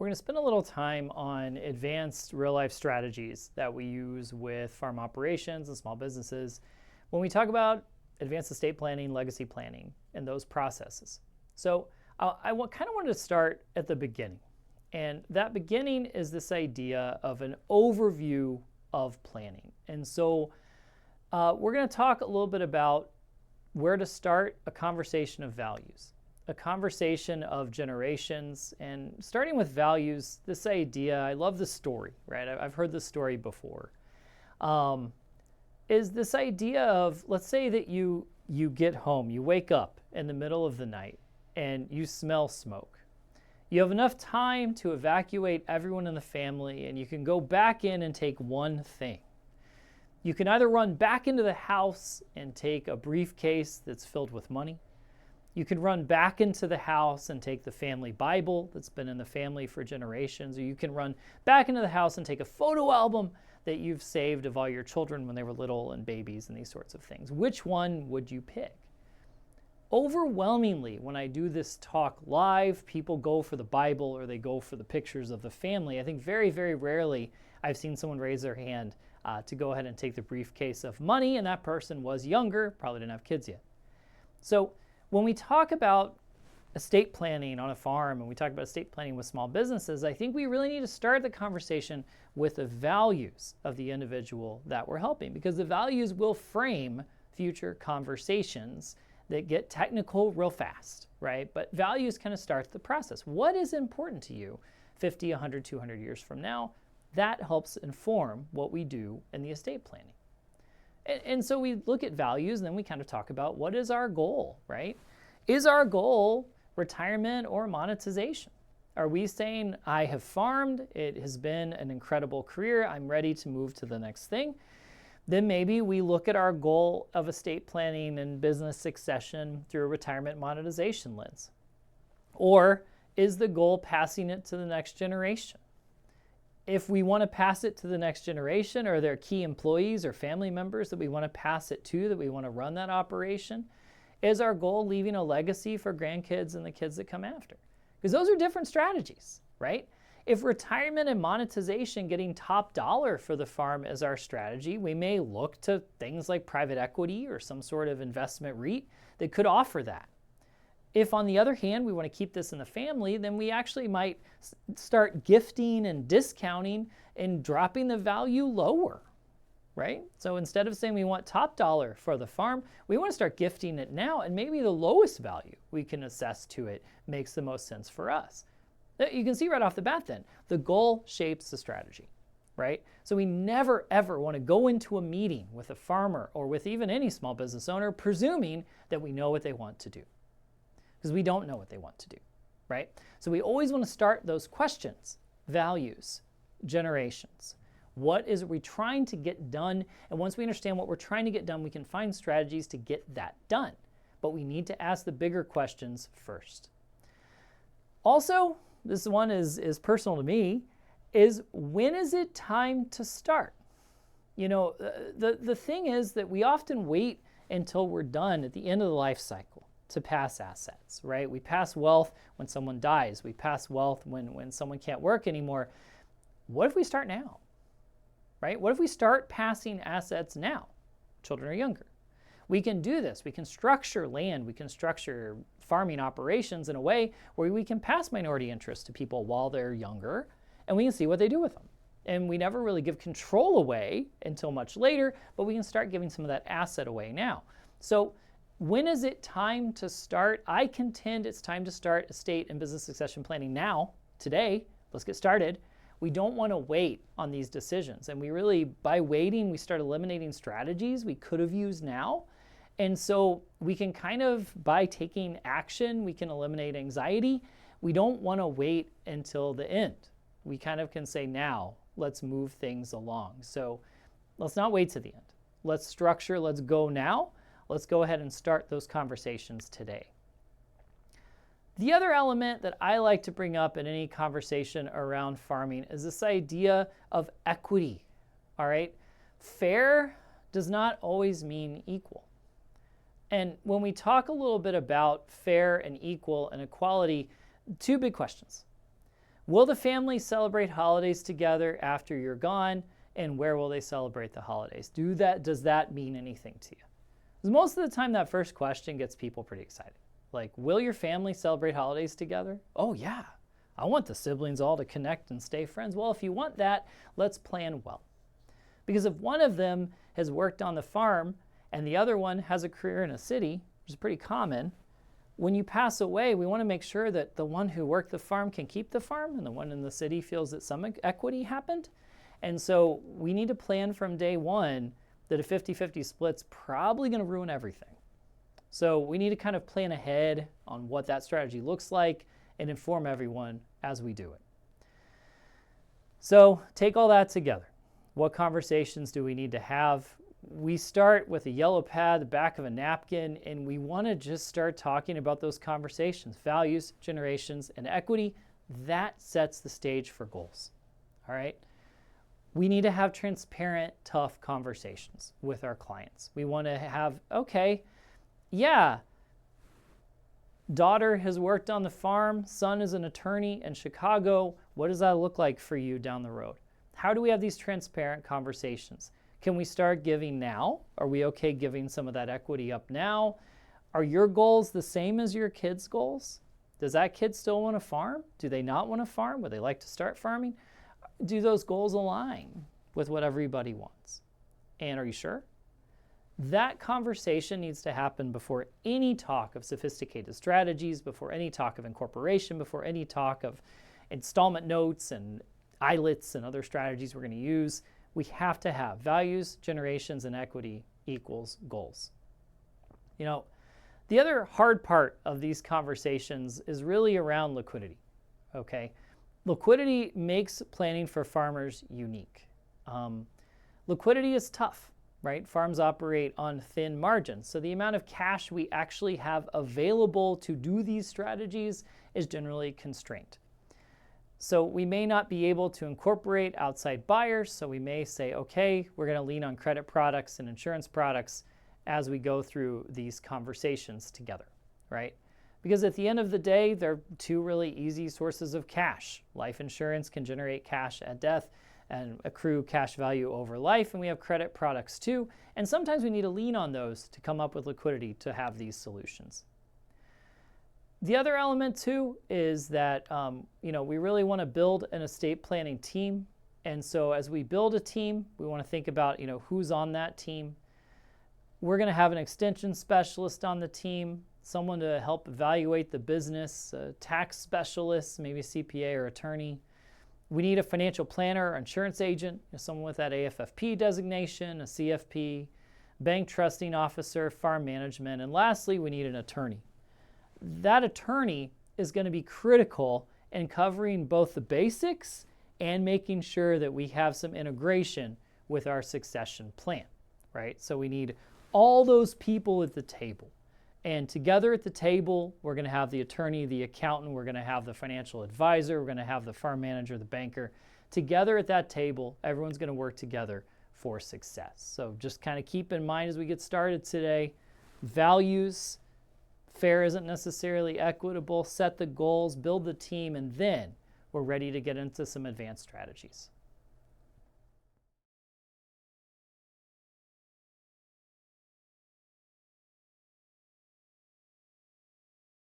we're going to spend a little time on advanced real-life strategies that we use with farm operations and small businesses when we talk about advanced estate planning, legacy planning, and those processes. So I kind of wanted to start at the beginning. And that beginning is this idea of an overview of planning. And so we're going to talk a little bit about where to start a conversation of values, a conversation of generations, and starting with values, this idea, I love the story, right? I've heard this story before, is this idea of, let's say that you get home, you wake up in the middle of the night and you smell smoke. You have enough time to evacuate everyone in the family and you can go back in and take one thing. You can either run back into the house and take a briefcase that's filled with money. You can run back into the house and take the family Bible that's been in the family for generations, or you can run back into the house and take a photo album that you've saved of all your children when they were little and babies and these sorts of things. Which one would you pick? Overwhelmingly, when I do this talk live, people go for the Bible or they go for the pictures of the family. I think very, very rarely I've seen someone raise their hand to go ahead and take the briefcase of money, and that person was younger, probably didn't have kids yet. So when we talk about estate planning on a farm and we talk about estate planning with small businesses, I think we really need to start the conversation with the values of the individual that we're helping, because the values will frame future conversations that get technical real fast, right? But values kind of start the process. What is important to you 50, 100, 200 years from now? That helps inform what we do in the estate planning. And so we look at values and then we kind of talk about what is our goal, right? Is our goal retirement or monetization? Are we saying, I have farmed, it has been an incredible career, I'm ready to move to the next thing? Then maybe we look at our goal of estate planning and business succession through a retirement monetization lens. Or is the goal passing it to the next generation? If we want to pass it to the next generation, are there key employees or family members that we want to pass it to, that we want to run that operation? Is our goal leaving a legacy for grandkids and the kids that come after? Because those are different strategies, right? If retirement and monetization, getting top dollar for the farm is our strategy, we may look to things like private equity or some sort of investment REIT that could offer that. If, on the other hand, we want to keep this in the family, then we actually might start gifting and discounting and dropping the value lower, right? So instead of saying we want top dollar for the farm, we want to start gifting it now, and maybe the lowest value we can assess to it makes the most sense for us. You can see right off the bat then, the goal shapes the strategy, right? So we never ever want to go into a meeting with a farmer or with even any small business owner presuming that we know what they want to do, because we don't know what they want to do, right? So we always want to start those questions, values, generations. What is we trying to get done? And once we understand what we're trying to get done, we can find strategies to get that done. But we need to ask the bigger questions first. Also, this one is personal to me, is when is it time to start? You know, the thing is that we often wait until we're done at the end of the life cycle to pass assets, right? We pass wealth when someone dies. We pass wealth when someone can't work anymore. What if we start now, right? What if we start passing assets now? Children are younger. We can do this. We can structure land. We can structure farming operations in a way where we can pass minority interest to people while they're younger, and we can see what they do with them. And we never really give control away until much later, but we can start giving some of that asset away now. So when is it time to start? I contend it's time to start estate and business succession planning now, today. Let's get started. We don't want to wait on these decisions. And we really, by waiting, we start eliminating strategies we could have used now. And so we can kind of, by taking action, we can eliminate anxiety. We don't want to wait until the end. We kind of can say now, let's move things along. So let's not wait to the end. Let's structure, let's go now. Let's go ahead and start those conversations today. The other element that I like to bring up in any conversation around farming is this idea of equity, all right? Fair does not always mean equal. And when we talk a little bit about fair and equal and equality, two big questions. Will the family celebrate holidays together after you're gone? And where will they celebrate the holidays? Does that mean anything to you? Because most of the time that first question gets people pretty excited. Like, will your family celebrate holidays together? Oh yeah, I want the siblings all to connect and stay friends. Well, if you want that, let's plan well. Because if one of them has worked on the farm and the other one has a career in a city, which is pretty common, when you pass away, we want to make sure that the one who worked the farm can keep the farm and the one in the city feels that some equity happened. And so we need to plan from day one that a 50-50 split's probably going to ruin everything. So we need to kind of plan ahead on what that strategy looks like and inform everyone as we do it. So take all that together. What conversations do we need to have? We start with a yellow pad, the back of a napkin, and we want to just start talking about those conversations, values, generations, and equity. That sets the stage for goals. All right? We need to have transparent, tough conversations with our clients. We want to have, okay, yeah, daughter has worked on the farm, son is an attorney in Chicago. What does that look like for you down the road? How do we have these transparent conversations? Can we start giving now? Are we okay giving some of that equity up now? Are your goals the same as your kids' goals? Does that kid still want to farm? Do they not want to farm? Would they like to start farming? Do those goals align with what everybody wants? And are you sure? That conversation needs to happen before any talk of sophisticated strategies, before any talk of incorporation, before any talk of installment notes and ILITs and other strategies we're going to use. We have to have values, generations, and equity equals goals. You know, the other hard part of these conversations is really around liquidity, okay? Liquidity makes planning for farmers unique. Liquidity is tough, right? Farms operate on thin margins, so the amount of cash we actually have available to do these strategies is generally constrained. So we may not be able to incorporate outside buyers, so we may say, okay, we're going to lean on credit products and insurance products as we go through these conversations together, right? Because at the end of the day, they're two really easy sources of cash. Life insurance can generate cash at death and accrue cash value over life, and we have credit products too. And sometimes we need to lean on those to come up with liquidity to have these solutions. The other element too is that we really want to build an estate planning team. And so as we build a team, we want to think about who's on that team. We're going to have an extension specialist on the team, someone to help evaluate the business, a tax specialist, maybe a CPA or attorney. We need a financial planner or insurance agent, someone with that AFFP designation, a CFP, bank trusting officer, farm management, and lastly, we need an attorney. That attorney is going to be critical in covering both the basics and making sure that we have some integration with our succession plan, right? So we need all those people at the table. And together at the table, we're going to have the attorney, the accountant, we're going to have the financial advisor, we're going to have the farm manager, the banker. Together at that table, everyone's going to work together for success. So just kind of keep in mind as we get started today, values, fair isn't necessarily equitable, set the goals, build the team, and then we're ready to get into some advanced strategies.